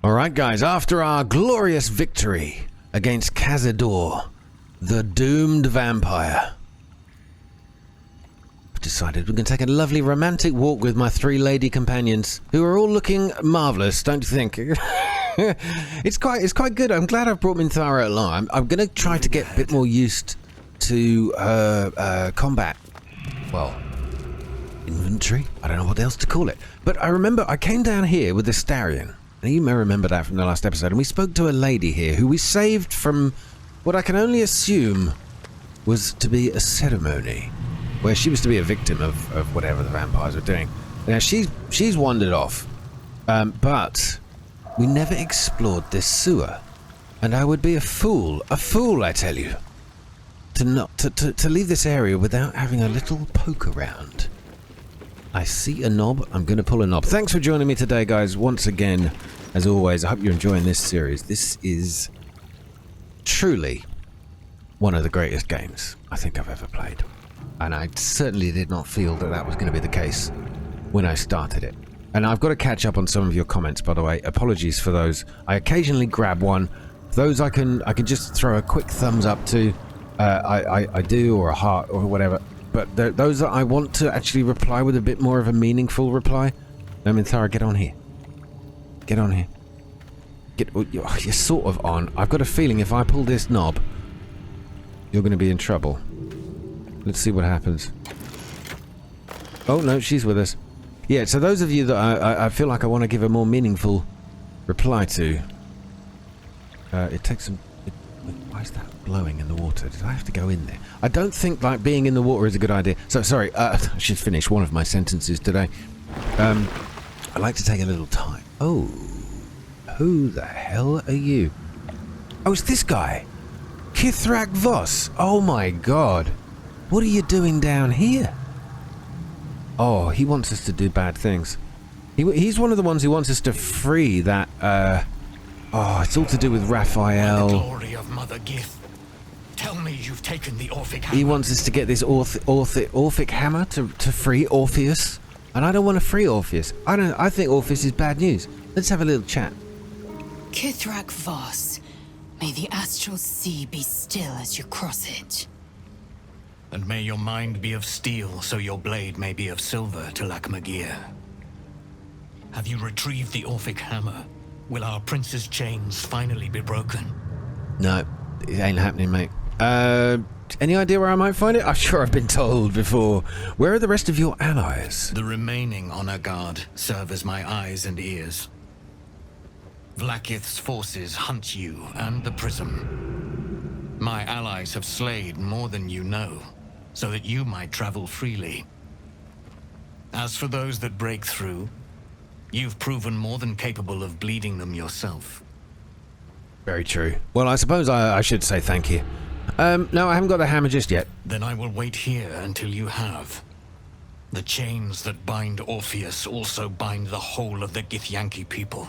Alright guys, after our glorious victory against Cazador, the doomed vampire, I've decided we're going to take a lovely romantic walk with my 3 lady companions, who are all looking marvellous, don't you think? It's quite good. I'm glad I've brought Minthara along. I'm going to try to get a bit more used to combat. Well, inventory? I don't know what else to call it. But I remember I came down here with the Starion. And you may remember that from the last episode. And we spoke to a lady here who we saved from what I can only assume was to be a ceremony, where she was to be a victim of whatever the vampires were doing. Now, she's wandered off. But we never explored this sewer. And I would be a fool, I tell you, to leave this area without having a little poke around. I see a knob. I'm going to pull a knob. Thanks for joining me today, guys. Once again, as always, I hope you're enjoying this series. This is truly one of the greatest games I think I've ever played. And I certainly did not feel that was going to be the case when I started it. And I've got to catch up on some of your comments, by the way. Apologies for those. I occasionally grab one. Those I can just throw a quick thumbs up to. I do, or a heart, or whatever. But those that I want to actually reply with a bit more of a meaningful reply. No, Minthara, get on here. Get on here. You're sort of on. I've got a feeling if I pull this knob, you're going to be in trouble. Let's see what happens. Oh, no, she's with us. Yeah, so those of you that I feel like I want to give a more meaningful reply to, it takes some... Why is that glowing in the water? Did I have to go in there? I don't think like being in the water is a good idea. So sorry, I should finish one of my sentences today. I like to take a little time. Oh, who the hell are you? Oh, it's this guy, Kithrak Voss. Oh my God, what are you doing down here? Oh, he wants us to do bad things. He's one of the ones who wants us to free that. Oh, it's all to do with Raphael. The glory of Mother Gith. Tell me you've taken the Orphic hammer. He wants us to get this Orphic hammer to free Orpheus. And I don't want to free Orpheus. I think Orpheus is bad news. Let's have a little chat. Kithrak Voss, may the astral sea be still as you cross it. And may your mind be of steel, so your blade may be of silver to Lakmagir. Have you retrieved the Orphic hammer? Will our prince's chains finally be broken? No, it ain't happening, mate. Any idea where I might find it? I'm sure I've been told before. Where are the rest of your allies? The remaining honor guard serve as my eyes and ears. Vlaakith's forces hunt you and the prism. My allies have slayed more than you know, so that you might travel freely. As for those that break through, you've proven more than capable of bleeding them yourself. Very true. Well, I suppose I should say thank you. No, I haven't got the hammer just yet. Then I will wait here until you have. The chains that bind Orpheus also bind the whole of the Githyanki people.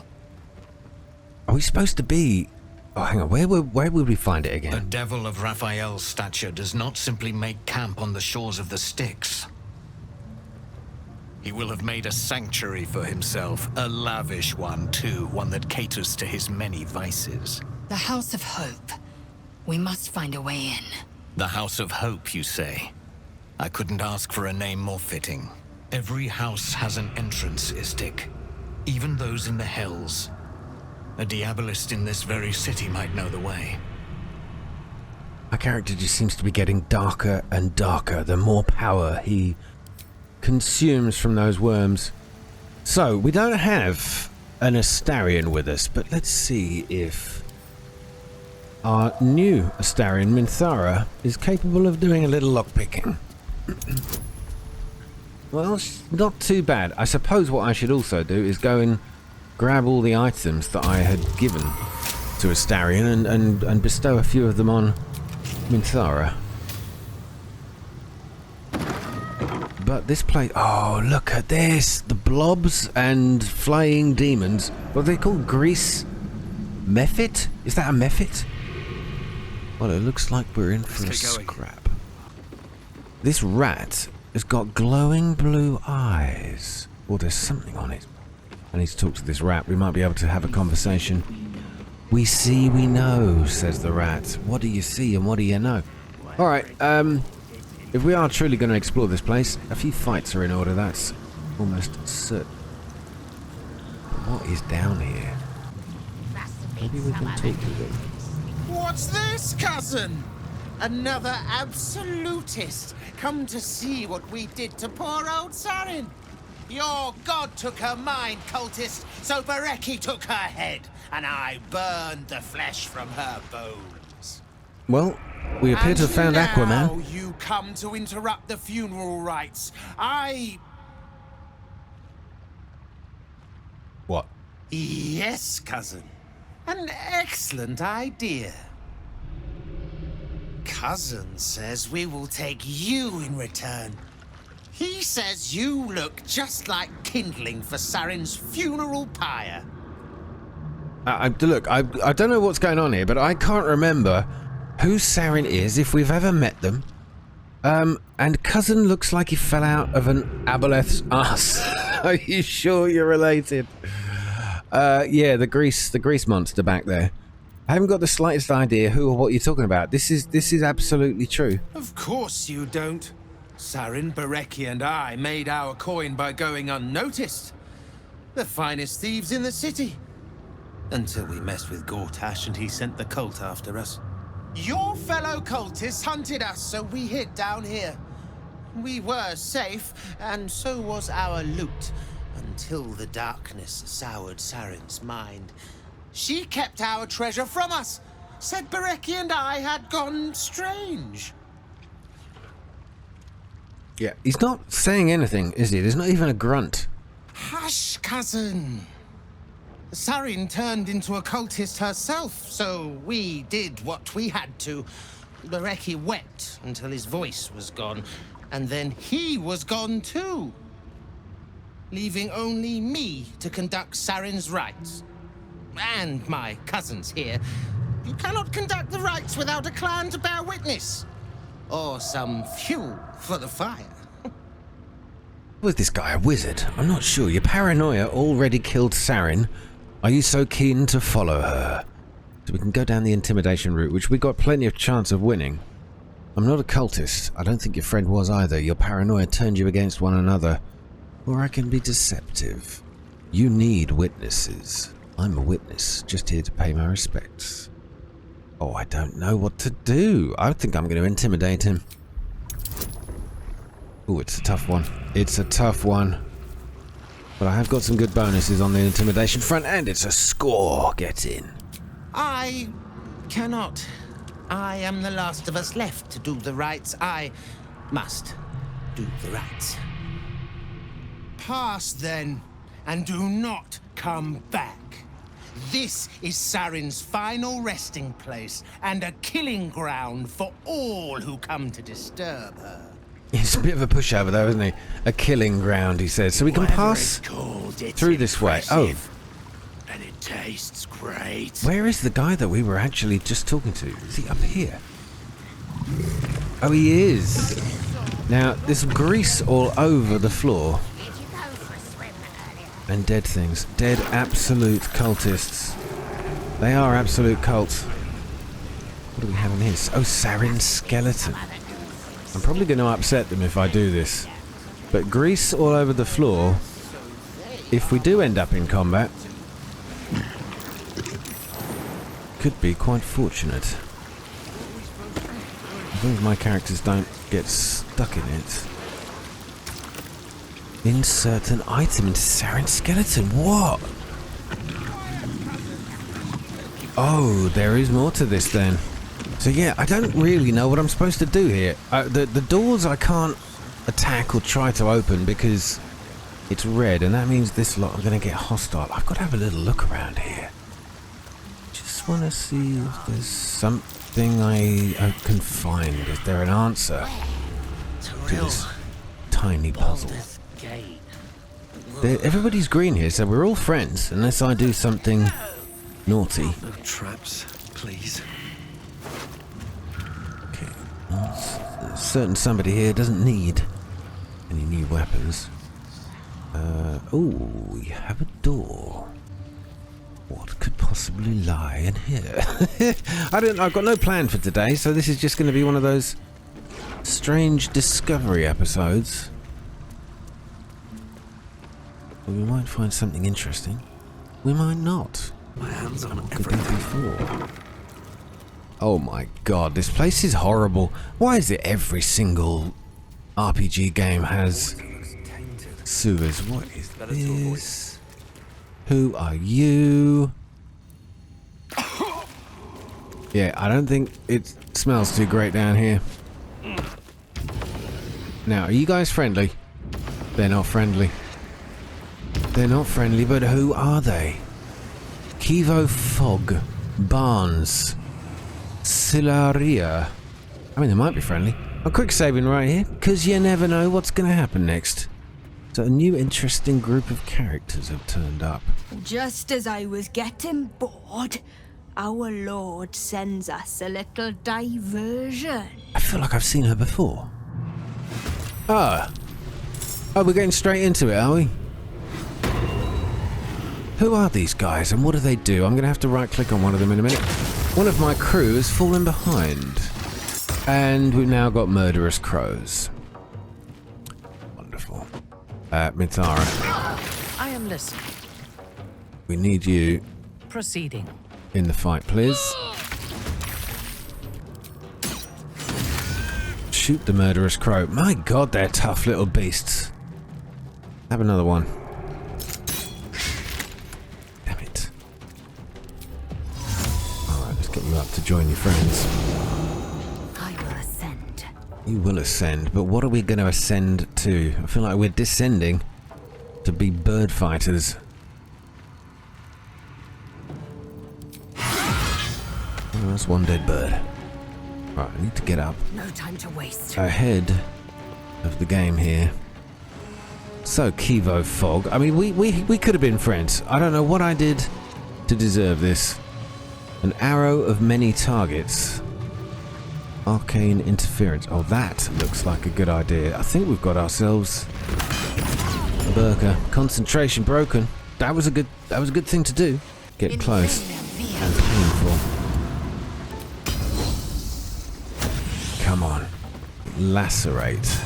Are we supposed to be... Oh, hang on. Where would we find it again? A devil of Raphael's stature does not simply make camp on the shores of the Styx. He will have made a sanctuary for himself, a lavish one too, one that caters to his many vices. The House of Hope. We must find a way in. The House of Hope, you say? I couldn't ask for a name more fitting. Every house has an entrance, Istik. Even those in the Hells. A Diabolist in this very city might know the way. My character just seems to be getting darker and darker the more power he consumes from those worms. So, we don't have an Astarion with us, but let's see if our new Astarion, Minthara, is capable of doing a little lockpicking. Well, it's not too bad. I suppose what I should also do is go and grab all the items that I had given to Astarion and bestow a few of them on Minthara. But this place... Oh, look at this! The blobs and flying demons. What are they called? Grease... Mephit? Is that a Mephit? Well, it looks like we're in for a scrap. This rat has got glowing blue eyes. Or there's something on it. I need to talk to this rat. We might be able to have a conversation. We see, we know, says the rat. What do you see and what do you know? Alright, if we are truly going to explore this place, a few fights are in order, that's almost certain. But what is down here? Maybe we can talk to them. What's this, cousin? Another absolutist come to see what we did to poor old Sarin. Your god took her mind, cultist, so Bereki took her head, and I burned the flesh from her bones. Well, we appear to have found Aquaman. Now you come to interrupt the funeral rites. What? Yes, cousin. An excellent idea. Cousin says we will take you in return. He says you look just like kindling for Sarin's funeral pyre. Look, I don't know what's going on here, but I can't remember who Sarin is, if we've ever met them. And cousin looks like he fell out of an aboleth's ass. Are you sure you're related? Yeah, the grease monster back there. I haven't got the slightest idea who or what you're talking about. This is absolutely true. Of course you don't. Sarin, Bereki, and I made our coin by going unnoticed. The finest thieves in the city. Until we messed with Gortash and he sent the cult after us. Your fellow cultists hunted us, so we hid down here. We were safe, and so was our loot, until the darkness soured Sarin's mind. She kept our treasure from us, said Bereki and I had gone strange. Yeah, he's not saying anything, is he? There's not even a grunt. Hush, cousin. Sarin turned into a cultist herself, so we did what we had to. Bereki wept until his voice was gone, and then he was gone too, leaving only me to conduct Sarin's rites. And my cousins here. You cannot conduct the rites without a clan to bear witness, or some fuel for the fire. Was this guy a wizard? I'm not sure. Your paranoia already killed Sarin. Are you so keen to follow her? So we can go down the intimidation route, which we got plenty of chance of winning. I'm not a cultist. I don't think your friend was either. Your paranoia turned you against one another. Or I can be deceptive. You need witnesses. I'm a witness, just here to pay my respects. Oh, I don't know what to do. I think I'm going to intimidate him. Oh, it's a tough one. It's a tough one. But I have got some good bonuses on the intimidation front, and it's a score. Get in. I cannot. I am the last of us left to do the rites. I must do the rites. Pass then, and do not come back. This is Sarin's final resting place, and a killing ground for all who come to disturb her. He's a bit of a pushover though, isn't he? A killing ground, he says. So we can pass through this way. Oh. And it tastes great. Where is the guy that we were actually just talking to? Is he up here? Oh, he is. Now, there's grease all over the floor. And dead things. Dead absolute cultists. They are absolute cults. What do we have in here? Oh, Sarin's skeleton. I'm probably going to upset them if I do this. But grease all over the floor. If we do end up in combat, could be quite fortunate. As long as my characters don't get stuck in it. Insert an item into Sarin's skeleton. What? Oh, there is more to this then. So yeah, I don't really know what I'm supposed to do here. The doors I can't attack or try to open because it's red, and that means this lot are going to get hostile. I've got to have a little look around here. Just want to see if there's something I can find. Is there an answer to this tiny puzzle? Everybody's green here, so we're all friends, unless I do something naughty. No traps, please. Okay. Well, certain somebody here doesn't need any new weapons. Oh, we have a door. What could possibly lie in here? I've got no plan for today, so this is just going to be one of those strange discovery episodes. We might find something interesting. We might not. My hands on What could that be for? Oh my god, this place is horrible. Why is it every single RPG game has sewers? What is this? Who are you? Yeah, I don't think it smells too great down here. Now, are you guys friendly? They're not friendly. They're not friendly, but who are they? Kivo Fog, Barnes, Silaria. I mean, they might be friendly. I'm quick saving right here, because you never know what's going to happen next. So a new interesting group of characters have turned up. Just as I was getting bored, our Lord sends us a little diversion. I feel like I've seen her before. Ah. Oh, we're getting straight into it, are we? Who are these guys and what do they do? I'm going to have to right-click on one of them in a minute. One of my crew has fallen behind. And we've now got murderous crows. Wonderful. Mithara, I am listening. we need you Proceeding. in the fight, please. Shoot the murderous crow. My god, they're tough little beasts. Have another one. Damn it. Alright, let's get you up to join your friends. I will ascend. You will ascend, but what are we going to ascend to? I feel like we're descending to be bird fighters. Oh, that's one dead bird. Right, I need to get up No time to waste. ahead of the game here. So, Kivo Fog. I mean, we could have been friends. I don't know what I did to deserve this. An arrow of many targets. Arcane interference. Oh, that looks like a good idea. I think we've got ourselves a Burka. Concentration broken. That was a good thing to do. Get close and painful. Come on. Lacerate.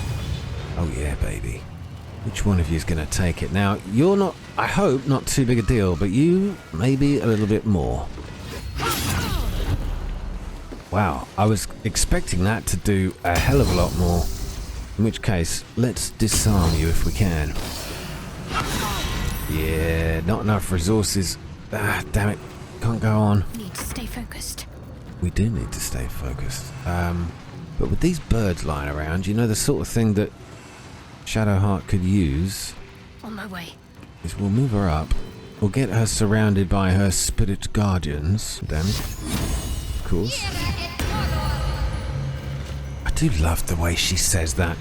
Oh yeah, baby. Which one of you is going to take it? Now, you're not, I hope, not too big a deal, but you maybe a little bit more. Wow, I was expecting that to do a hell of a lot more. In which case, let's disarm you if we can. Yeah, not enough resources. Ah, damn it. Can't go on. Need to stay focused. We do need to stay focused. But with these birds lying around, you know, the sort of thing that Shadowheart could use On my way. is we'll move her up. We'll get her surrounded by her spirit guardians. Damn it. Of course. I do love the way she says that.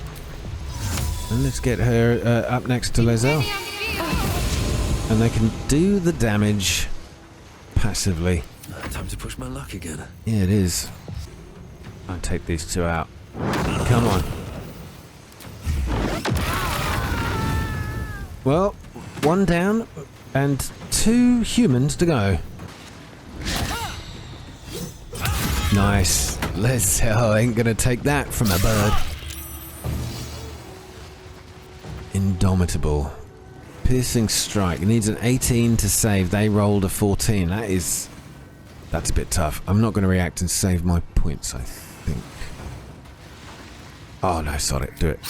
And let's get her up next to Lezelle. And they can do the damage passively. Time to push my luck again. Yeah, it is. I'll take these two out. Come on. Well, one down and 2 humans to go. Nice. Lezelle ain't gonna take that from a bird. Indomitable. Piercing strike. It needs an 18 to save. They rolled a 14. That's a bit tough. I'm not going to react and save my points, I think. Oh no, sod it. Do it.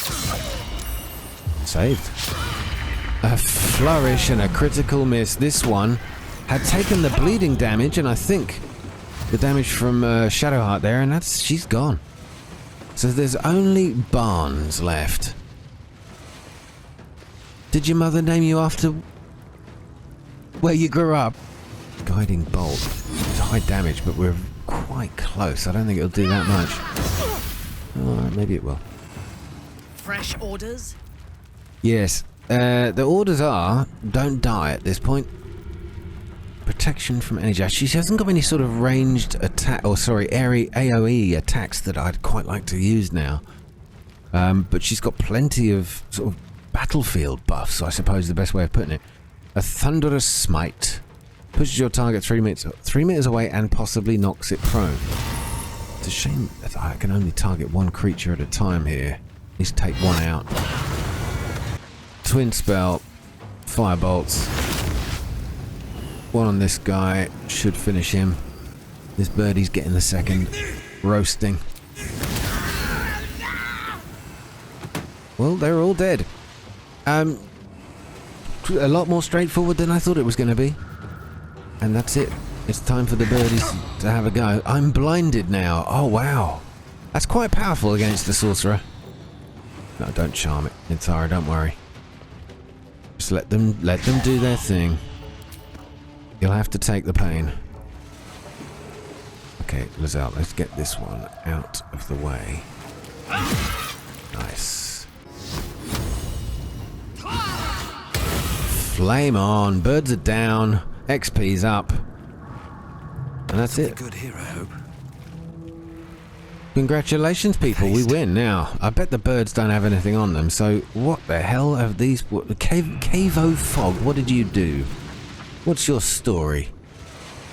Saved. A flourish and a critical miss. This one had taken the bleeding damage and I think the damage from Shadowheart there, and she's gone. So there's only Barnes left. Did your mother name you after where you grew up? Guiding bolt. It's high damage, but we're quite close. I don't think it'll do that much. Oh, maybe it will. Fresh orders? Yes. The orders are, don't die at this point. Protection from energy. She hasn't got any sort of ranged attack, or sorry, AoE attacks that I'd quite like to use now. But she's got plenty of sort of battlefield buffs, I suppose is the best way of putting it. A thunderous smite. Pushes your target 3 meters away and possibly knocks it prone. It's a shame that I can only target one creature at a time here. At least take one out. Twin spell. Firebolts. One on this guy. Should finish him. This birdie's getting the second. Roasting. Well, they're all dead. A lot more straightforward than I thought it was going to be. And that's it. It's time for the birdies to have a go. I'm blinded now. Oh, wow. That's quite powerful against the sorcerer. No, don't charm it, Nithara, don't worry. Just let them do their thing. You'll have to take the pain. Okay, Lizelle, let's get this one out of the way. Nice. Flame on. Birds are down. XP's up. And that's it. Good here, I hope. Congratulations, people. We win now. I bet the birds don't have anything on them. So what the hell have these... Cavo Fog, what did you do? What's your story?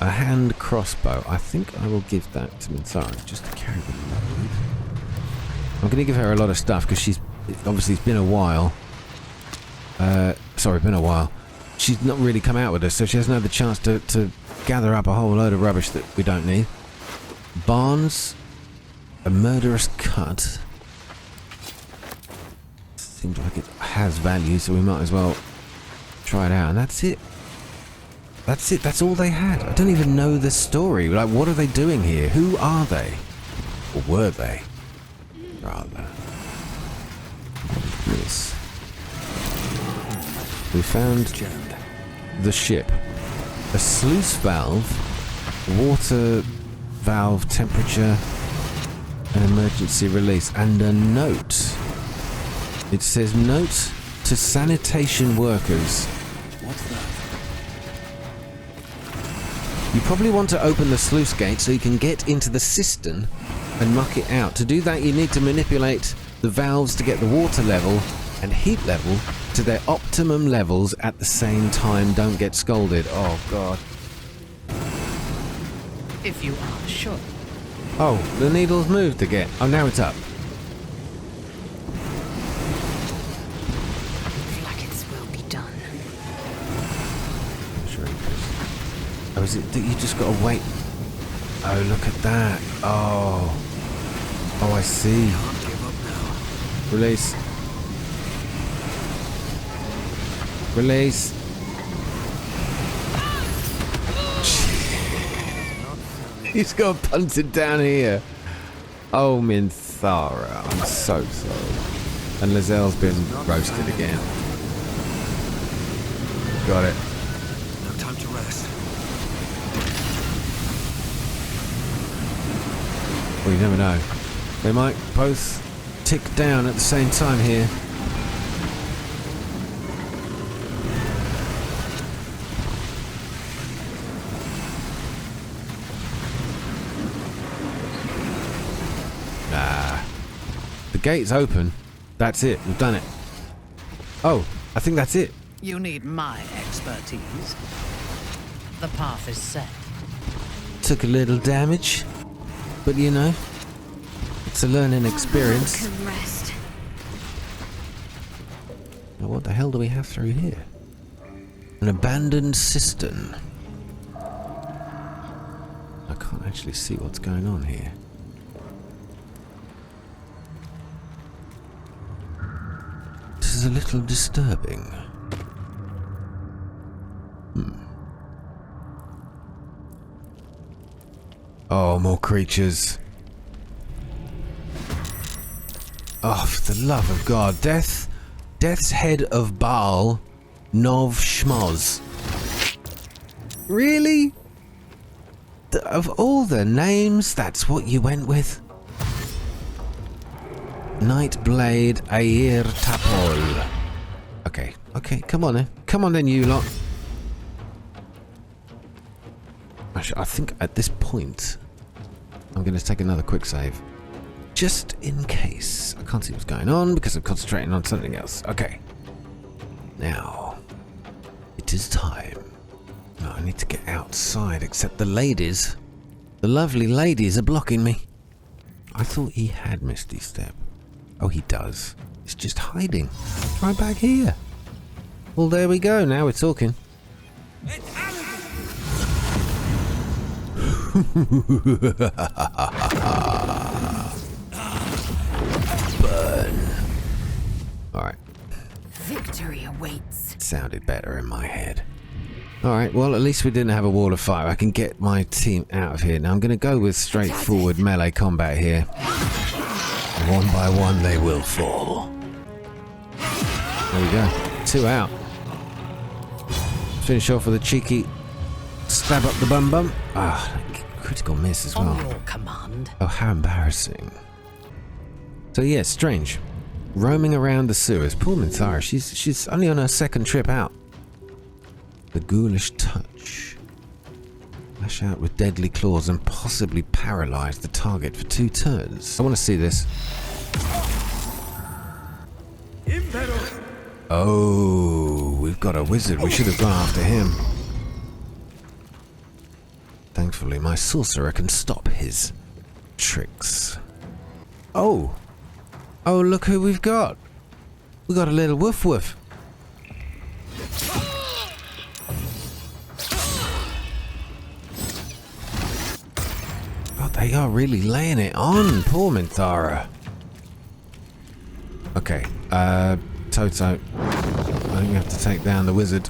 A hand crossbow. I think I will give that to Minthara just to carry the load. I'm going to give her a lot of stuff because she's... Obviously, it's been a while. Sorry, been a while. She's not really come out with us, so she hasn't had the chance to gather up a whole load of rubbish that we don't need. Barnes, a murderous cut. Seems like it has value, so we might as well try it out. And that's it. That's it. That's all they had. I don't even know the story. Like, what are they doing here? Who are they? Or were they? Rather. What is this? We found the ship. A sluice valve, water valve temperature, an emergency release, and a note. It says, note to sanitation workers. What's that? You probably want to open the sluice gate so you can get into the cistern and muck it out. To do that, you need to manipulate the valves to get the water level and heat level to their optimum levels at the same time. Don't get scolded. Oh, God. If you are sure. Oh, the needle's moved again. Oh, now it's up. Flaggets will be done. Sure it is. Oh, is it that you just got to wait? Oh, look at that. Oh. Oh, I see. Can't give up now. Release. Release. He's got punted down here. Oh, Minthara. I'm so sorry. And Lizelle's been roasted again. Got it. No time to rest. Well, you never know. They might both tick down at the same time here. The gate's open. That's it. We've done it. Oh, I think that's it. You need my expertise. The path is set. Took a little damage, but you know, it's a learning experience. Can rest. Now, what the hell do we have through here? An abandoned cistern. I can't actually see what's going on here. This is a little disturbing. Oh, more creatures. Oh, for the love of God. Death's head of Baal, Nov Schmoz. Really? Of all the names, that's what you went with? Nightblade Air Tapol. Okay, come on then. Come on then, you lot. Actually, I think at this point, I'm going to take another quick save. Just in case. I can't see what's going on because I'm concentrating on something else. Okay. Now, it is time. No, I need to get outside, except the ladies. The lovely ladies are blocking me. I thought he had Misty Step. Oh, he does. It's just hiding. Right back here. Well, there we go. Now we're talking. Burn. Alright. Victory awaits. Sounded better in my head. Alright, well, at least we didn't have a wall of fire. I can get my team out of here. Now, I'm going to go with straightforward melee combat here. One by one, they will fall. There we go. 2 out. Finish off with a cheeky stab up the bum bum. Ah, critical miss as well. On your command. Oh, how embarrassing. So yeah, strange. Roaming around the sewers. Poor Minthara, she's only on her 2nd trip out. The ghoulish touch. Lash out with deadly claws and possibly paralyze the target for 2 turns. I want to see this. Oh, we've got a wizard. We should have gone after him. Thankfully, my sorcerer can stop his tricks. Oh! Oh, look who we've got! We got a little woof woof. Oh, they are really laying it on, poor Minthara. Okay, Toto. I think we have to take down the wizard.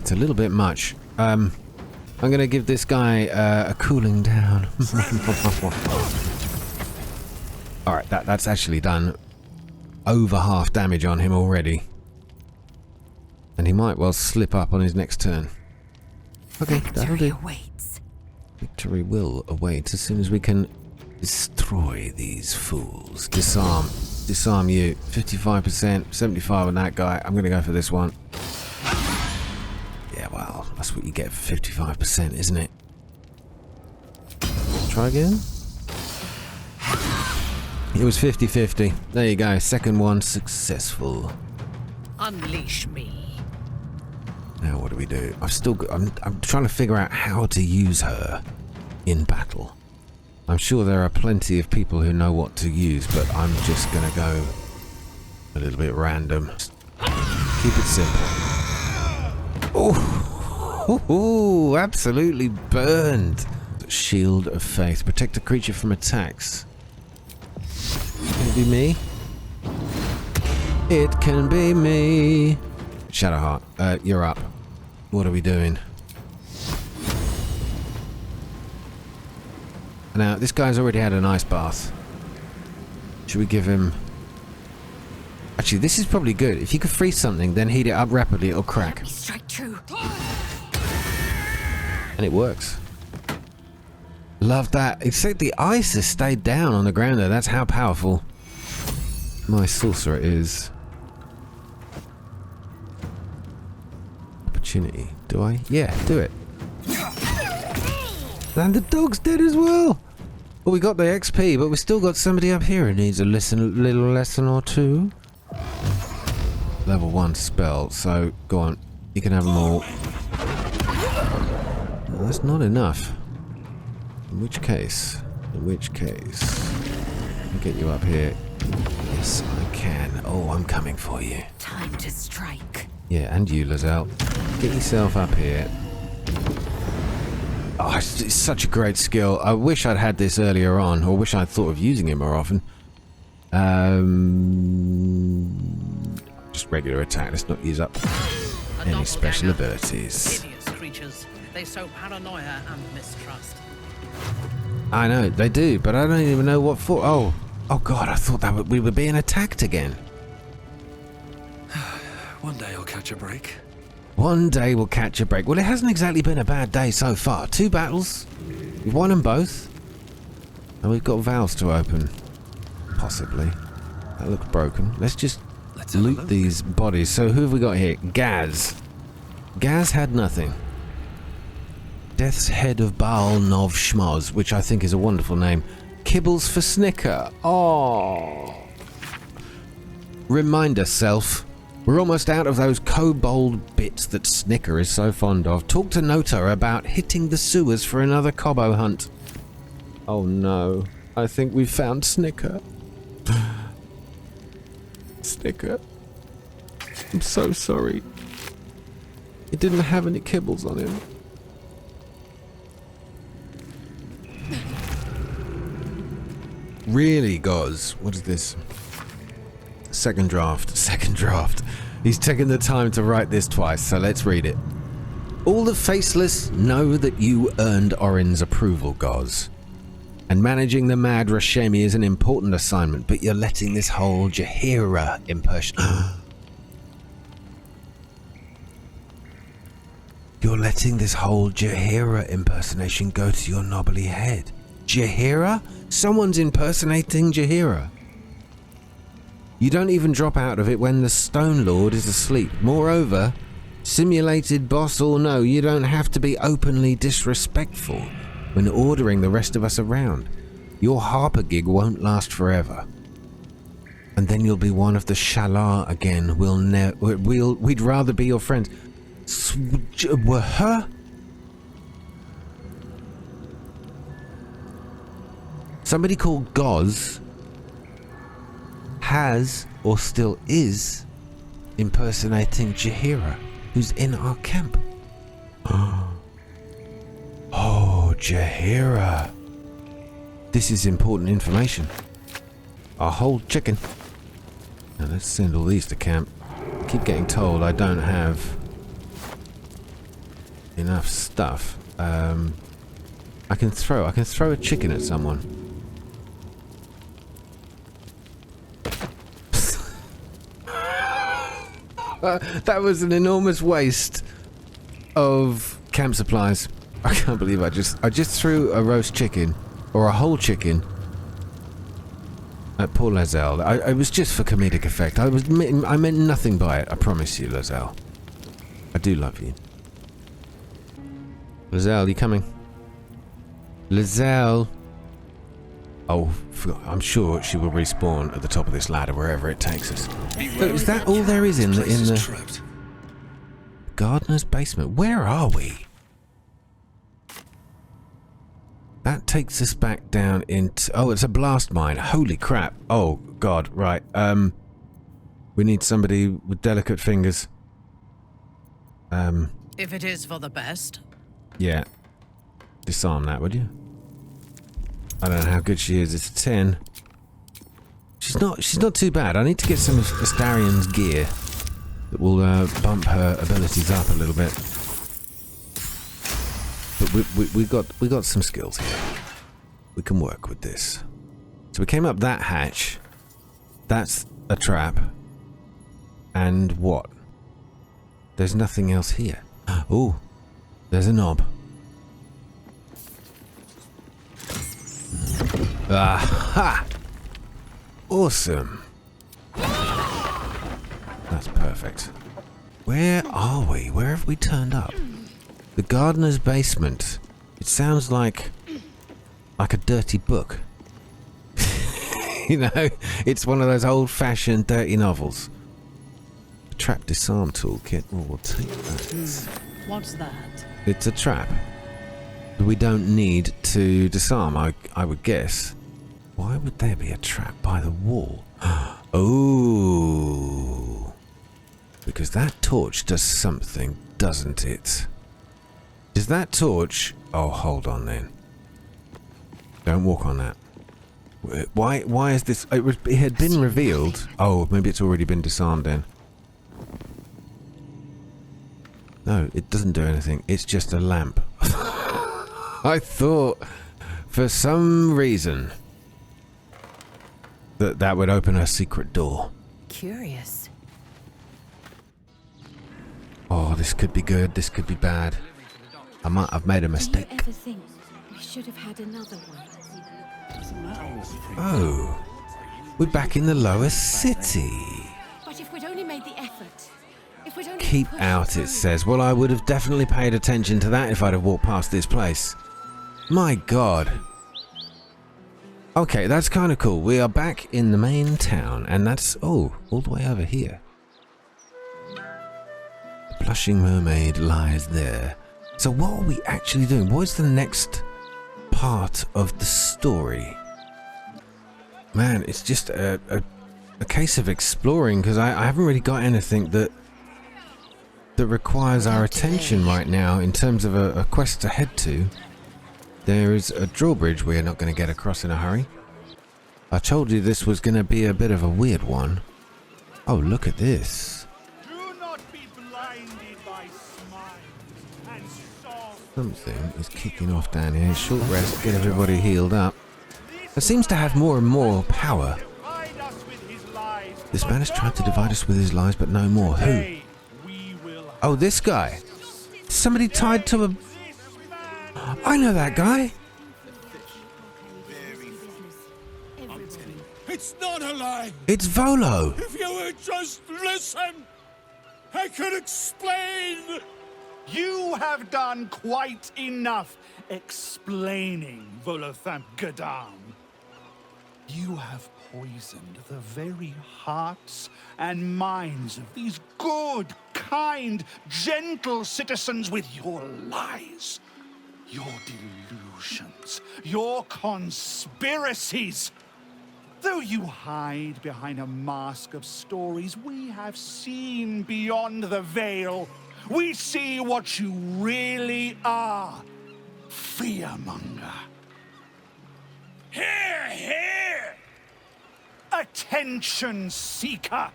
It's a little bit much. I'm gonna give this guy a cooling down. Alright, that's actually done over half damage on him already. And he might well slip up on his next turn. Okay, that'll do. Awaits. Victory will await as soon as we can destroy these fools. Disarm. Disarm you. 55%, 75 on that guy. I'm gonna go for this one. Yeah, well, that's what you get for 55%, isn't it? Try again. It was 50-50. There you go. Second one successful. Unleash me. Now what do we do? I'm trying to figure out how to use her in battle. I'm sure there are plenty of people who know what to use, but I'm just gonna go a little bit random. Keep it simple. Oh, absolutely burned. Shield of Faith. Protect a creature from attacks. Can it be me? It can be me. Shadowheart, you're up. What are we doing? Now, this guy's already had an ice bath. Should we give him... Actually, this is probably good. If you could freeze something, then heat it up rapidly, it'll crack. Let me strike true. And it works. Love that. Except the ice has stayed down on the ground there. That's how powerful my sorcerer is. Opportunity. Do I? Yeah, do it. And the dog's dead as well. Well, we got the XP, but we still got somebody up here who needs a little lesson or two. Level 1 spell, so go on. You can have them all. Well, that's not enough. In which case? I'll get you up here. Yes, I can. Oh, I'm coming for you. Time to strike. Yeah, and you, Lizelle. Get yourself up here. Oh, it's such a great skill. I wish I'd had this earlier on, or wish I'd thought of using it more often. Just regular attack. Let's not use up any special abilities. Hideous creatures. They sow paranoia and mistrust. I know, they do, but I don't even know what for. Oh God, I thought that we were being attacked again. One day I'll catch a break. One day we'll catch a break. Well, it hasn't exactly been a bad day so far. 2 battles. We've won them both. And we've got valves to open. Possibly. That looks broken. Let's just loot these bodies. So who have we got here? Gaz. Gaz had nothing. Death's Head of Baal Nov Schmoz, which I think is a wonderful name. Kibbles for Snicker. Oh. Reminder self. We're almost out of those kobold bits that Snicker is so fond of. Talk to Nota about hitting the sewers for another Cobbo hunt. Oh no, I think we've found Snicker. Snicker. I'm so sorry. He didn't have any kibbles on him. Really, Goz? What is this? Second draft. Second draft. He's taken the time to write this twice, so let's read it. All the faceless know that you earned Orin's approval, Goz. And managing the mad Rashemi is an important assignment, but you're letting this whole Jaheira You're letting this whole Jaheira impersonation go to your knobbly head. Jaheira? Someone's impersonating Jaheira. You don't even drop out of it when the Stone Lord is asleep. Moreover, simulated boss or no, you don't have to be openly disrespectful when ordering the rest of us around. Your Harper gig won't last forever. And then you'll be one of the Shalar again. We'd rather be your friends. Huh? Somebody called Goz has, or still is, impersonating Jaheira, who's in our camp. Oh, Jaheira. This is important information. Our whole chicken. Now let's send all these to camp. I keep getting told I don't have enough stuff. I can throw a chicken at someone. That was an enormous waste of camp supplies. I can't believe I just threw a roast chicken, or a whole chicken, at poor Lazelle. It was just for comedic effect. I meant nothing by it. I promise you, Lazelle. I do love you. Lazelle, you coming? Lazelle. Oh, I'm sure she will respawn at the top of this ladder wherever it takes us. So is that all there is in the gardener's basement? Where are we? That takes us back into oh, it's a blast mine. Holy crap. Oh god, right. We need somebody with delicate fingers. If it is for the best. Yeah. Disarm that, would you? I don't know how good she is. It's a 10. She's not too bad. I need to get some of Astarion's gear that will bump her abilities up a little bit. But we got some skills here. We can work with this. So we came up that hatch. That's a trap. And what? There's nothing else here. Oh, there's a knob. Aha! Awesome. That's perfect. Where are we? Where have we turned up? The gardener's basement. It sounds like a dirty book. You know, it's one of those old-fashioned dirty novels. A trap disarm toolkit. Oh, we'll take that. What's that? It's a trap. We don't need to disarm, I would guess. Why would there be a trap by the wall? Oh. Because that torch does something, doesn't it? Is that torch... Oh, hold on then. Don't walk on that. Why is this... It had been revealed. Oh, maybe it's already been disarmed then. No, it doesn't do anything. It's just a lamp. I thought, for some reason, that would open a secret door. Curious. Oh, this could be good. This could be bad. I might have made a mistake. Do you ever think we should have had another one? Oh, we're back in the lower city. But if we'd only made the effort. If we'd only Keep pushed out, through. it says. Well, I would have definitely paid attention to that if I'd have walked past this place. My god. Okay, that's kind of cool. We are back in the main town, and that's... Oh, all the way over here. Blushing mermaid lies there. So what are we actually doing? What is the next part of the story? Man, it's just a case of exploring, because I haven't really got anything that requires our attention right now in terms of a quest to head to. There is a drawbridge we're not going to get across in a hurry. I told you this was going to be a bit of a weird one. Oh, look at this. Do not be blinded by smiles and songs. Something is kicking off down here. Short rest, get everybody healed up. It seems to have more and more power. Divide us with his lies. This man has tried to divide us with his lies, but no more. Who? Today we will Oh, this guy. Somebody tied to a... I know that guy. It's not a lie. It's Volo. If you would just listen, I could explain. You have done quite enough explaining, Volothamp Gadam. You have poisoned the very hearts and minds of these good, kind, gentle citizens with your lies, your delusions, your conspiracies. Though you hide behind a mask of stories, we have seen beyond the veil. We see what you really are. Fearmonger. Hear, hear! Attention seeker.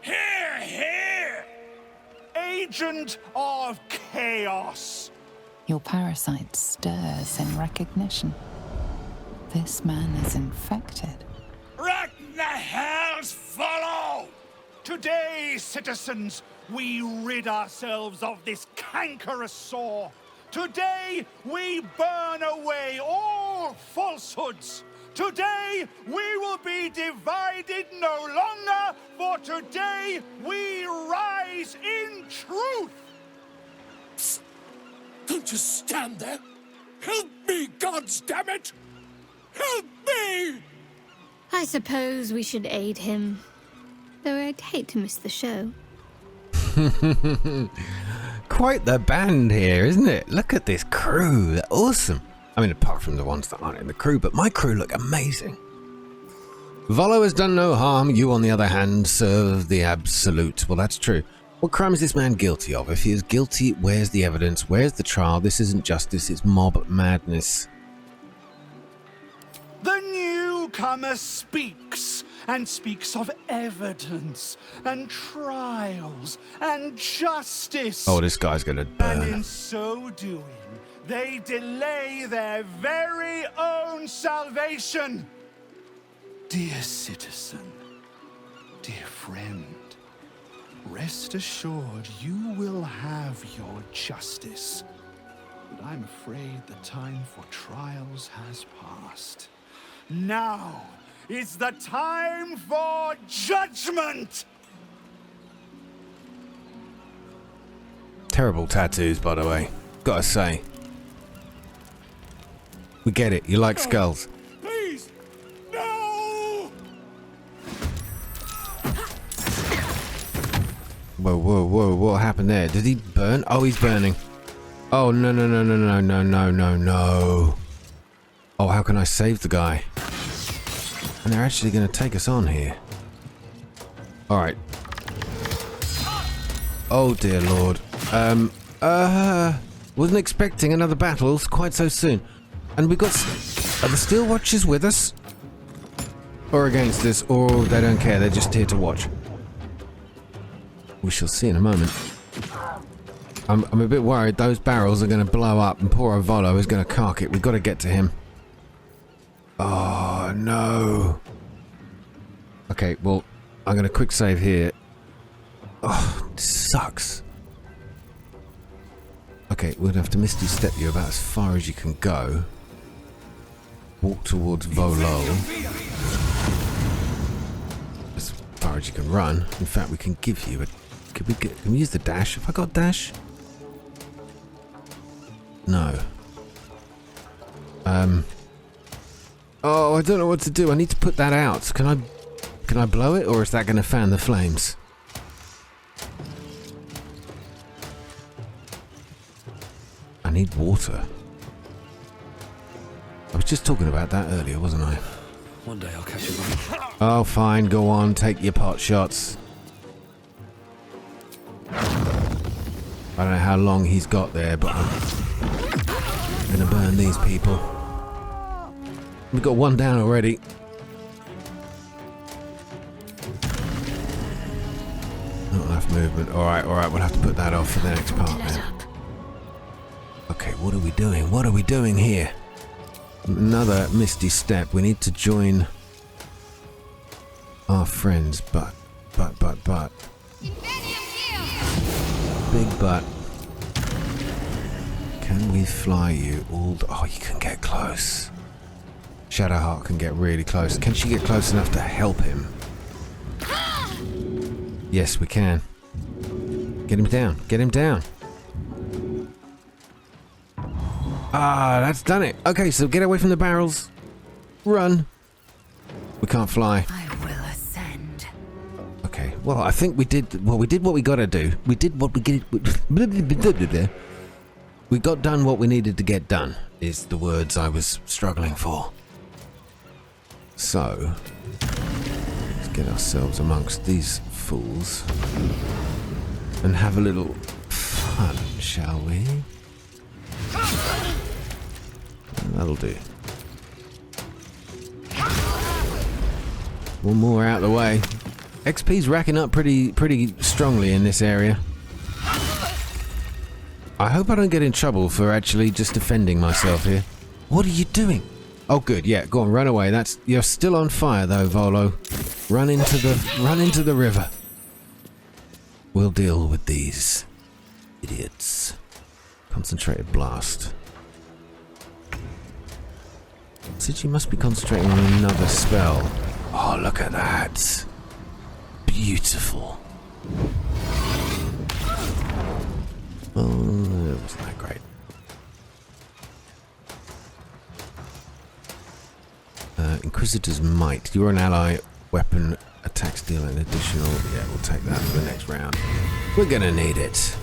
Hear, hear! Agent of chaos. Your parasite stirs in recognition. This man is infected. Right in the hell's follow! Today, citizens, we rid ourselves of this cankerous sore. Today, we burn away all falsehoods. Today, we will be divided no longer, for today, we rise in truth. Psst. Don't just stand there. Help me, goddammit! Help me! I suppose we should aid him. Though I'd hate to miss the show. Quite the band here, isn't it? Look at this crew. They're awesome. I mean, apart from the ones that aren't in the crew, but my crew look amazing. Volo has done no harm. You, on the other hand, serve the absolute. Well, that's true. What crime is this man guilty of? If he is guilty, where's the evidence? Where's the trial? This isn't justice, it's mob madness. The newcomer speaks, and speaks of evidence, and trials, and justice. Oh, this guy's gonna And in burn. so doing, they delay their very own salvation. Dear citizen, dear friend, rest assured you will have your justice. But I'm afraid the time for trials has passed. Now is the time for judgment! Terrible tattoos, by the way. Gotta say. We get it, you like skulls. Please! No! Whoa, whoa, whoa, what happened there? Did he burn? Oh, he's burning. Oh, no, no, no, no, no, no, no, no, no. Oh, how can I save the guy? And they're actually going to take us on here. Alright. Oh, dear lord. Wasn't expecting another battle quite so soon. And we got... Are the Steel Watchers with us? Or against us, or they don't care, they're just here to watch. We shall see in a moment. I'm a bit worried those barrels are going to blow up and poor old Volo is going to cark it. We've got to get to him. Oh, no. Okay, well, I'm going to quick save here. Oh, this sucks. Okay, we'll have to Misty Step you about as far as you can go. Walk towards Volo. As far as you can run. In fact, we can give you a... Can we use the dash? Have I got dash? No. Oh, I don't know what to do. I need to put that out. Can I blow it, or is that going to fan the flames? need water. I was just talking about that earlier, wasn't I? One day I'll catch a break. Oh, fine. Go on. Take your pot shots. I don't know how long he's got there, but I'm going to burn these people. We've got one down already. Not enough movement. Alright, we'll have to put that off for the next part then. Okay, what are we doing? What are we doing here? Another misty step. We need to join our friends, but. Big butt. Can we fly you all oh, you can get close. Shadowheart can get really close. Can she get close enough to help him? Yes, we can. Get him down. Get him down. Ah, that's done it. Okay, so get away from the barrels. Run. We can't fly. I will ascend. Okay, well, I think we did what we gotta do. We did what we get. We got done what we needed to get done, is the words I was struggling for. So, let's get ourselves amongst these fools and have a little fun, shall we? That'll do. One more out of the way. XP's racking up pretty strongly in this area. I hope I don't get in trouble for actually just defending myself here. What are you doing? Oh, good. Yeah, go on, run away. You're still on fire though, Volo. Run into the river. We'll deal with these idiots. Concentrated blast. Said you must be concentrating on another spell. Oh, look at that. Beautiful. Oh, it wasn't that great. Inquisitor's Might. You're an ally. Weapon attacks deal an additional. Yeah, we'll take that for the next round. We're gonna need it.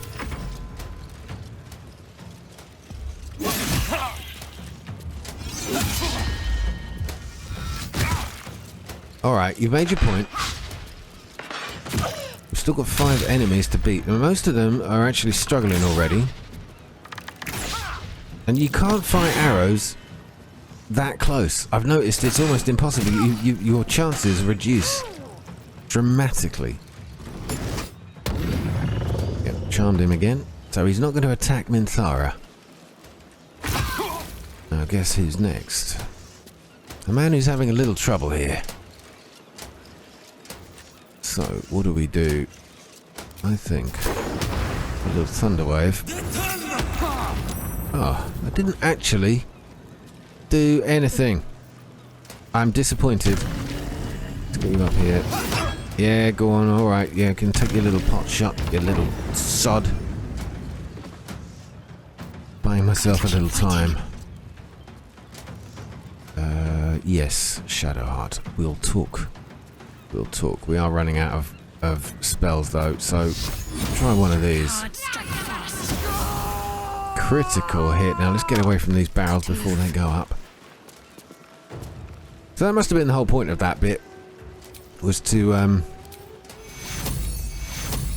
Alright, you've made your point. We've still got 5 enemies to beat, and most of them are actually struggling already. And you can't fire arrows that close. I've noticed it's almost impossible. Your chances reduce dramatically. Yep, charmed him again. So he's not going to attack Minthara. Now guess who's next? A man who's having a little trouble here. So, what do we do? I think a little thunder wave. Oh, I didn't actually do anything. I'm disappointed. Let's get you up here. Yeah, go on, alright. Yeah, can take your little pot shot, you little sod. Buying myself a little time. Yes, Shadowheart. We'll talk. We'll talk. We are running out of spells though, so try one of these. Critical hit. Now let's get away from these barrels before they go up. So that must have been the whole point of that bit, was to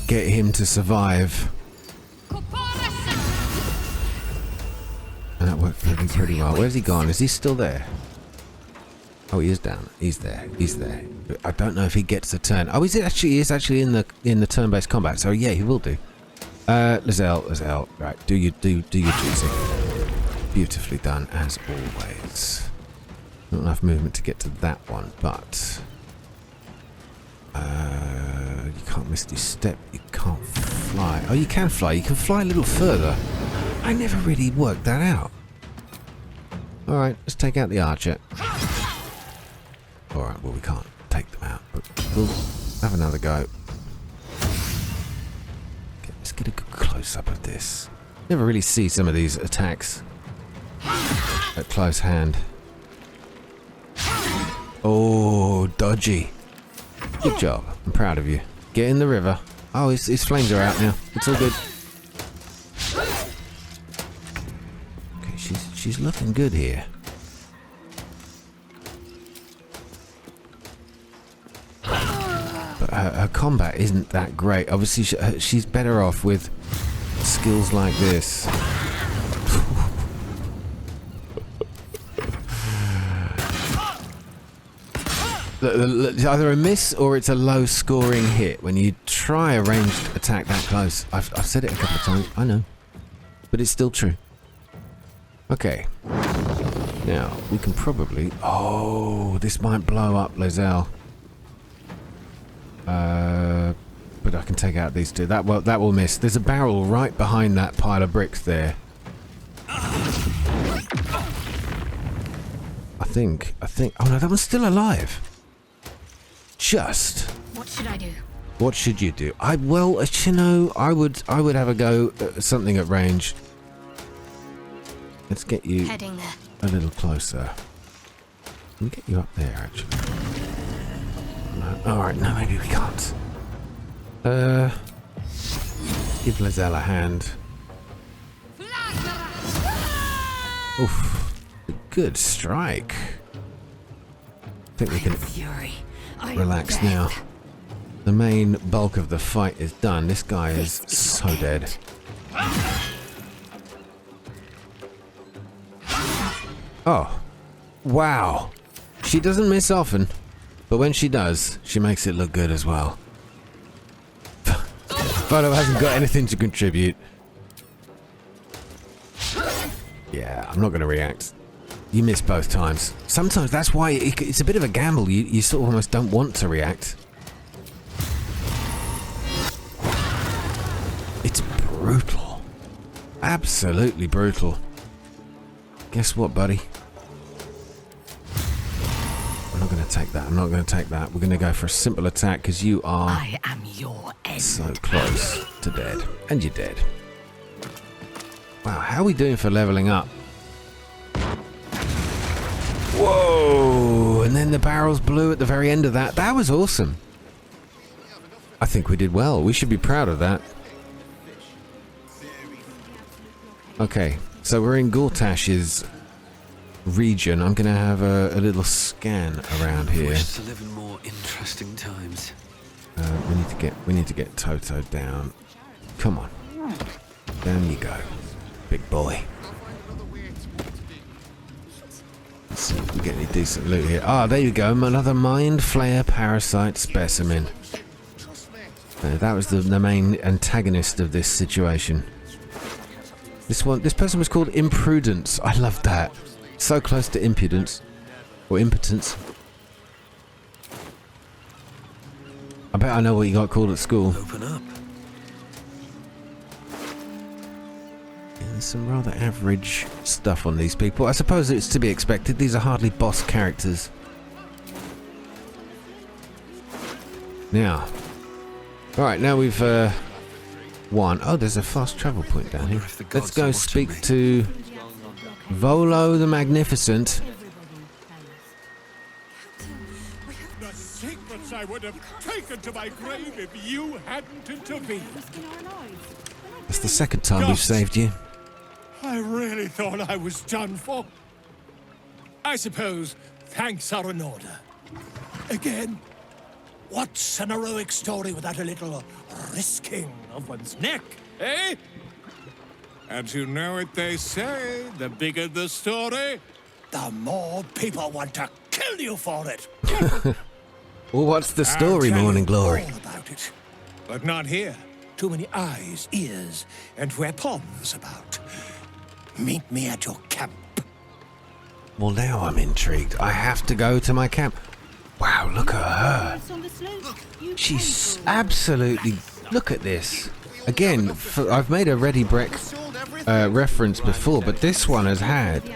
get him to survive. And that worked pretty well. Where's he gone? Is he still there? Oh, he is down. He's there. He's there. But I don't know if he gets a turn. Oh, he is actually in the turn-based combat. So yeah, he will do. Lizelle. Right, do your juicing. Beautifully done as always. Not enough movement to get to that one, but you can't misty step. You can't fly. Oh, you can fly. You can fly a little further. I never really worked that out. All right, let's take out the archer. Alright, well we can't take them out, but we'll have another go. Okay, let's get a good close-up of this. Never really see some of these attacks at close hand. Oh, dodgy. Good job. I'm proud of you. Get in the river. Oh, his flames are out now. It's all good. She's looking good here. But her combat isn't that great. Obviously, she's better off with skills like this. It's either a miss or it's a low scoring hit when you try a ranged attack that close. I've said it a couple of times, I know, but it's still true. Okay, now we can probably, oh, this might blow up Lizelle, but I can take out these two. That will miss. There's a barrel right behind that pile of bricks there. I think oh no, that one's still alive. Just. What should I do? What should you do? Well, you know, I would have a go at something at range. Let's get you heading there. A little closer. Can we get you up there, actually? No. Alright, no, maybe we can't. Give Lizelle a hand. Oof. Good strike. I think we can relax now. The main bulk of the fight is done. This guy is so dead. Oh. Wow. She doesn't miss often, but when she does, she makes it look good as well. Volo hasn't got anything to contribute. Yeah, I'm not going to react. You miss both times. Sometimes that's why it's a bit of a gamble. You sort of almost don't want to react. It's brutal. Absolutely brutal. Guess what, buddy? I'm not going to take that. I'm not going to take that. We're going to go for a simple attack because you are I am your end. So close to dead. And you're dead. Wow, how are we doing for leveling up? Whoa! And then the barrels blew at the very end of that. That was awesome. I think we did well. We should be proud of that. Okay, so we're in Gortash's region. I'm going to have a little scan around here. Wish to live in more interesting times. We need to get Toto down. Come on. Down you go, big boy. Let's see if we get any decent loot here. Ah, there you go. Another Mind Flayer Parasite specimen. That was the main antagonist of this situation. This person was called Imprudence. I love that. So close to impudence. Or impotence. I bet I know what you got called at school. Open up. There's some rather average stuff on these people. I suppose it's to be expected. These are hardly boss characters. Now. Alright, now we've won. Oh, there's a fast travel point down here. Let's go speak to Volo the Magnificent. The secrets I would have taken to my grave if you hadn't intervened. It's the second time we've saved you. I really thought I was done for. I suppose thanks are in order. Again, what's an heroic story without a little risking of one's neck, eh? And you know what they say, the bigger the story, the more people want to kill you for it. Well, what's the story, Morning Glory? All about it. But not here. Too many eyes, ears, and weapons about. Meet me at your camp. Well, now I'm intrigued. I have to go to my camp. Wow, look at her. She's absolutely... Look at this. Again, I've made a Ready Breck reference before, but this one has had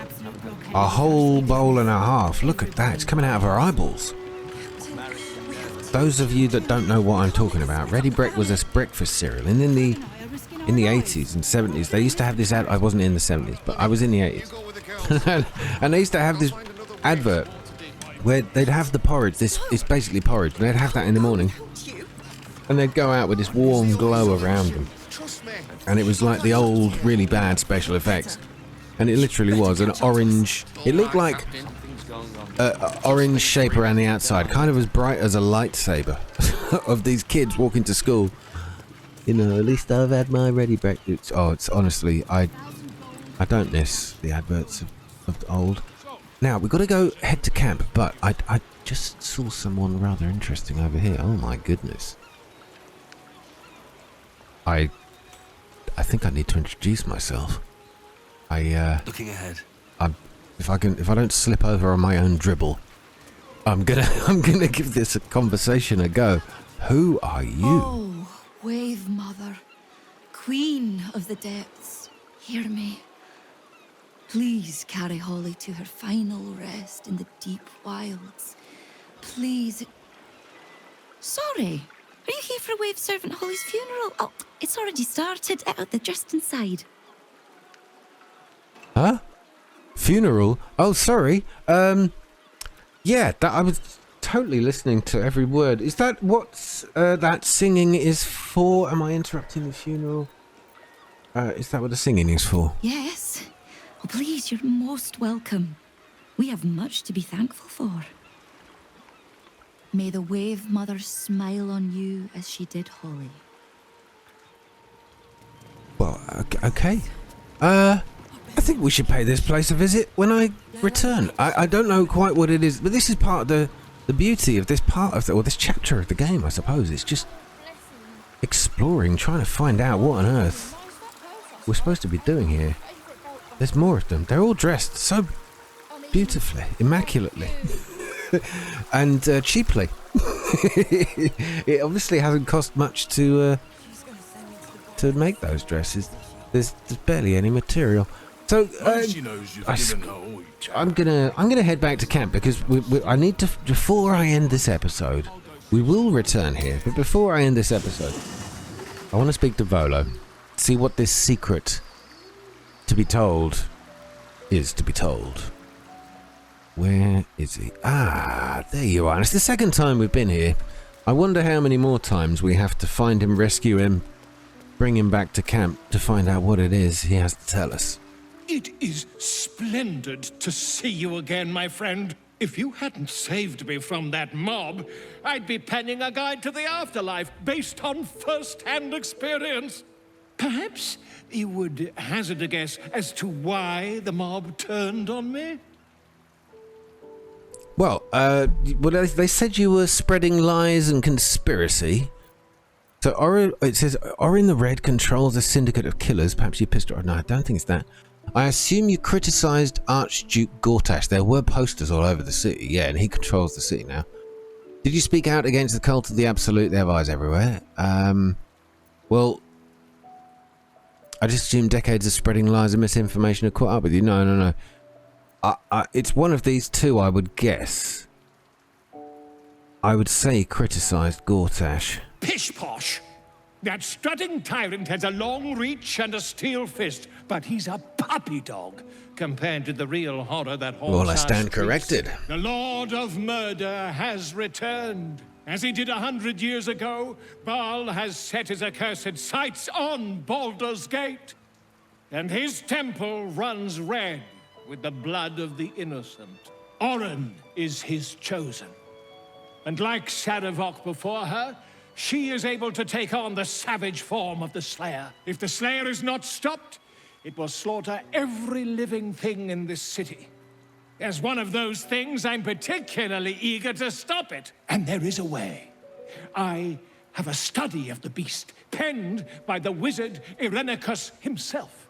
a whole bowl and a half. Look at that. It's coming out of her eyeballs. Those of you that don't know what I'm talking about, Ready Breck was a breakfast cereal, and in the 80s and 70s, they used to have this ad. I wasn't in the 70s, but I was in the 80s. And they used to have this advert where they'd have the porridge. It's basically porridge. They'd have that in the morning. And they'd go out with this warm glow around them. And it was like the old, really bad special effects. And it literally was an orange. It looked like an orange shape around the outside, kind of as bright as a lightsaber of these kids walking to school. You know, at least I've had my ready breakfast. Oh, it's honestly, I don't miss the adverts of old. Now, we've got to go head to camp, but I just saw someone rather interesting over here. Oh my goodness. I think I need to introduce myself. Looking ahead. If I don't slip over on my own dribble, I'm gonna give this a conversation a go. Who are you? Oh, Wave Mother, Queen of the Depths, hear me. Please carry Holly to her final rest in the deep wilds. Please. Sorry, are you here for Wave Servant Holly's funeral? Oh, it's already started. They're just inside. Huh? Funeral? Oh, sorry. Yeah, I was totally listening to every word. Is that what that singing is for? Am I interrupting the funeral? Is that what the singing is for? Yes. Oh, please, you're most welcome. We have much to be thankful for. May the Wave Mother smile on you as she did Holly. Well, okay. I think we should pay this place a visit when I return. I don't know quite what it is, but this is part of the beauty of this part of or this chapter of the game, I suppose. It's just exploring, trying to find out what on earth we're supposed to be doing here. There's more of them. They're all dressed so beautifully, immaculately, and cheaply. It obviously hasn't cost much to make those dresses. There's barely any material. So I'm gonna head back to camp because I need to. Before I end this episode, we will return here. But before I end this episode, I want to speak to Volo, see what this secret to be told is to be told. Where is he? Ah, there you are. And it's the second time we've been here. I wonder how many more times we have to find him, rescue him, bring him back to camp to find out what it is he has to tell us. It is splendid to see you again, my friend. If you hadn't saved me from that mob, I'd be penning a guide to the afterlife based on first-hand experience. Perhaps you would hazard a guess as to why the mob turned on me? Well, they said you were spreading lies and conspiracy. So it says Orin the Red controls a syndicate of killers. Perhaps you pissed her off. No, I don't think it's that. I assume you criticised Archduke Gortash. There were posters all over the city. Yeah, and he controls the city now. Did you speak out against the cult of the Absolute? They have eyes everywhere. Well, I just assume decades of spreading lies and misinformation have caught up with you. No. It's one of these two, I would guess. I would say he criticised Gortash. Pish-posh! That strutting tyrant has a long reach and a steel fist, but he's a puppy dog compared to the real horror that haunts Well, I stand our streets. corrected. The Lord of Murder has returned. As he did 100 years ago, Baal has set his accursed sights on Baldur's Gate. And his temple runs red with the blood of the innocent. Orin is his chosen. And like Sarevok before her, she is able to take on the savage form of the Slayer. If the Slayer is not stopped, it will slaughter every living thing in this city. As one of those things, I'm particularly eager to stop it. And there is a way. I have a study of the beast, penned by the wizard Irenicus himself.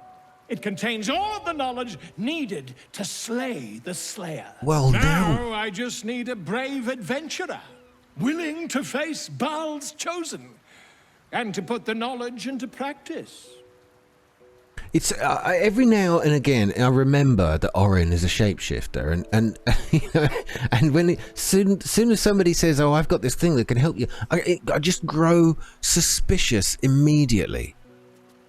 It contains all of the knowledge needed to slay the Slayer. Well, now I just need a brave adventurer, willing to face Baal's chosen, and to put the knowledge into practice. It's every now and again I remember that Orin is a shapeshifter, and you know, and when soon as somebody says, "Oh, I've got this thing that can help you," I just grow suspicious immediately.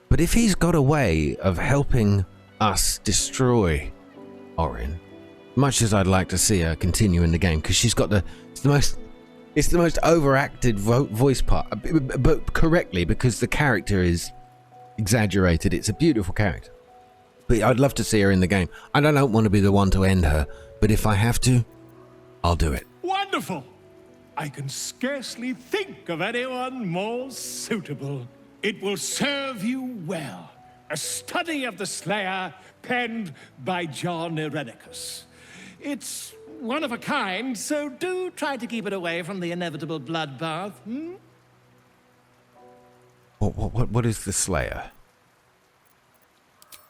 But if he's got a way of helping us destroy Orin, much as I'd like to see her continue in the game, because she's got it's the most overacted voice part, but correctly, because the character is exaggerated. It's a beautiful character. But I'd love to see her in the game. I don't want to be the one to end her, but if I have to, I'll do it. Wonderful! I can scarcely think of anyone more suitable. It will serve you well. A study of the Slayer penned by John Irenicus. It's one of a kind, so do try to keep it away from the inevitable bloodbath. What is the Slayer?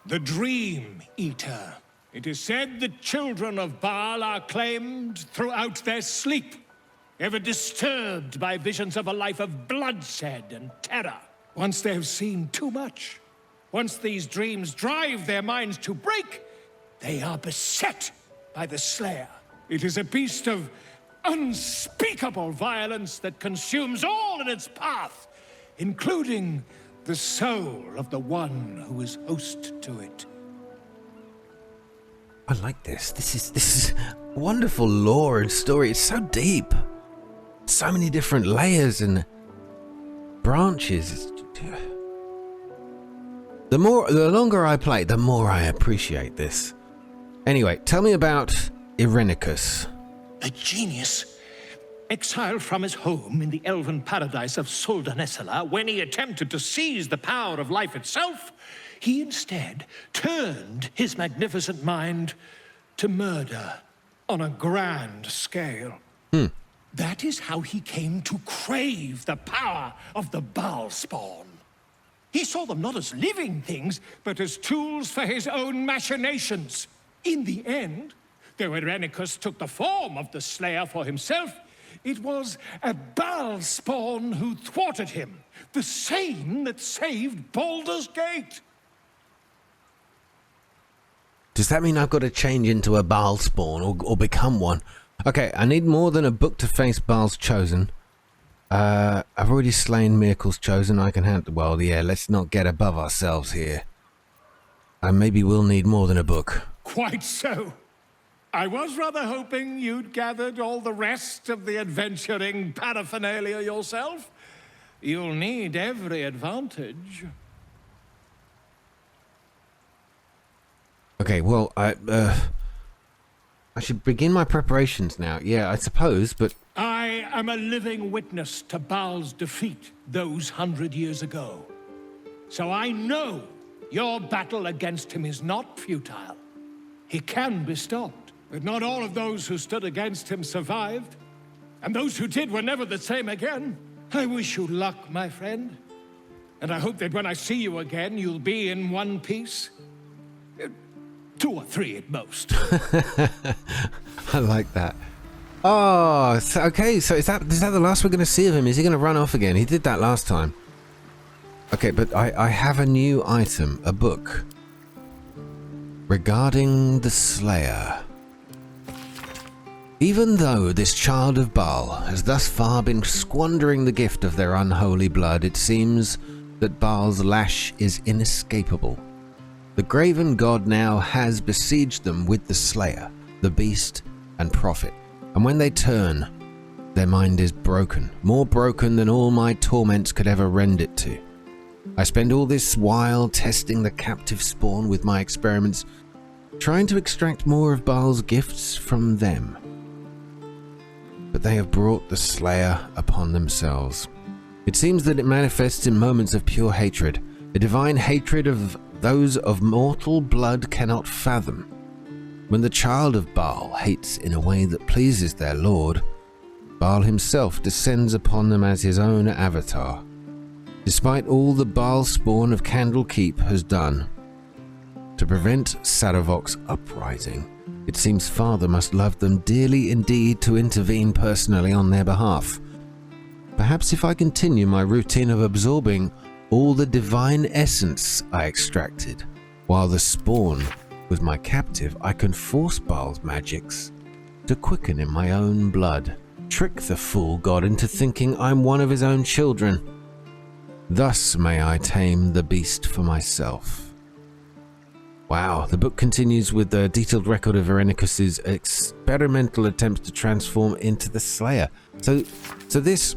The Dream Eater. It is said the children of Baal are claimed throughout their sleep, ever disturbed by visions of a life of bloodshed and terror. Once they have seen too much, once these dreams drive their minds to break, they are beset by the Slayer. It is a beast of unspeakable violence that consumes all in its path, including the soul of the one who is host to it. I like this. This is wonderful lore and story. It's so deep. So many different layers and branches. The longer I play, the more I appreciate this. Anyway, tell me about Irenicus. A genius, exiled from his home in the elven paradise of Soldanessala, when he attempted to seize the power of life itself, he instead turned his magnificent mind to murder on a grand scale. That is how he came to crave the power of the Baal spawn. He saw them not as living things, but as tools for his own machinations. In the end, though Irenicus took the form of the Slayer for himself, it was a Baal spawn who thwarted him, the same that saved Baldur's Gate. Does that mean I've got to change into a Baal spawn or become one? Okay, I need more than a book to face Baal's chosen. I've already slain Miracle's chosen. I can handle... Well, yeah, let's not get above ourselves here. Maybe we'll need more than a book. Quite so. I was rather hoping you'd gathered all the rest of the adventuring paraphernalia yourself. You'll need every advantage. Okay, well, I should begin my preparations now. Yeah, I suppose, but... I am a living witness to Baal's defeat those 100 years ago. So I know your battle against him is not futile. He can be stopped, but not all of those who stood against him survived. And those who did were never the same again. I wish you luck, my friend. And I hope that when I see you again, you'll be in one piece. 2 or 3 at most. I like that. Oh, okay, so is that the last we're going to see of him? Is he going to run off again? He did that last time. Okay, but I have a new item, a book. Regarding the Slayer. Even though this child of Baal has thus far been squandering the gift of their unholy blood, it seems that Baal's lash is inescapable. The graven god now has besieged them with the Slayer, the Beast, and Prophet. And when they turn, their mind is broken, more broken than all my torments could ever rend it to. I spend all this while testing the captive spawn with my experiments, trying to extract more of Baal's gifts from them. But they have brought the Slayer upon themselves. It seems that it manifests in moments of pure hatred, a divine hatred of those of mortal blood cannot fathom. When the child of Baal hates in a way that pleases their lord, Baal himself descends upon them as his own avatar. Despite all the Baal spawn of Candlekeep has done to prevent Saravok's uprising, it seems Father must love them dearly indeed to intervene personally on their behalf. Perhaps if I continue my routine of absorbing all the divine essence I extracted, while the spawn was my captive, I can force Baal's magics to quicken in my own blood, trick the fool god into thinking I'm one of his own children. Thus may I tame the beast for myself. Wow, the book continues with a detailed record of Irenicus's experimental attempts to transform into the Slayer. So this,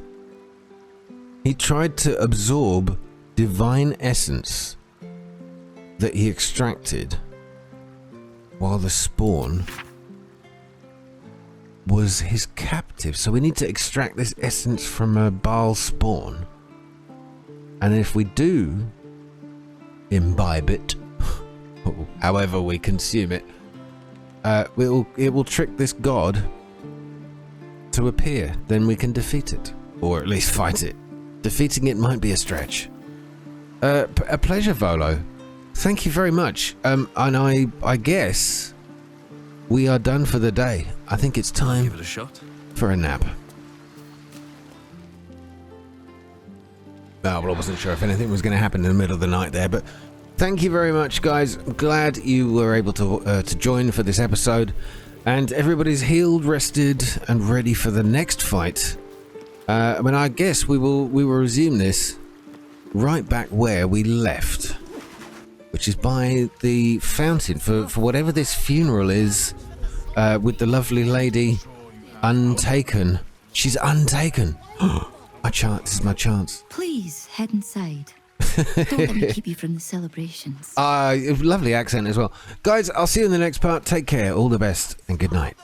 he tried to absorb divine essence that he extracted while the spawn was his captive. So we need to extract this essence from a Baal's spawn. And if we do imbibe it, however we consume it, it will trick this god to appear. Then we can defeat it, or at least fight it. Defeating it might be a stretch. A pleasure, Volo. Thank you very much. And I guess we are done for the day. I think it's time Give it a shot. for a nap. Oh, well, I wasn't sure if anything was going to happen in the middle of the night there, but thank you very much, guys. I'm glad you were able to join for this episode, and everybody's healed, rested, and ready for the next fight. I guess we will resume this right back where we left, which is by the fountain for whatever this funeral is, with the lovely lady untaken. She's untaken. My chance. This is my chance. Please head inside. Don't let me keep you from the celebrations. Lovely accent as well. Guys, I'll see you in the next part. Take care. All the best and good night.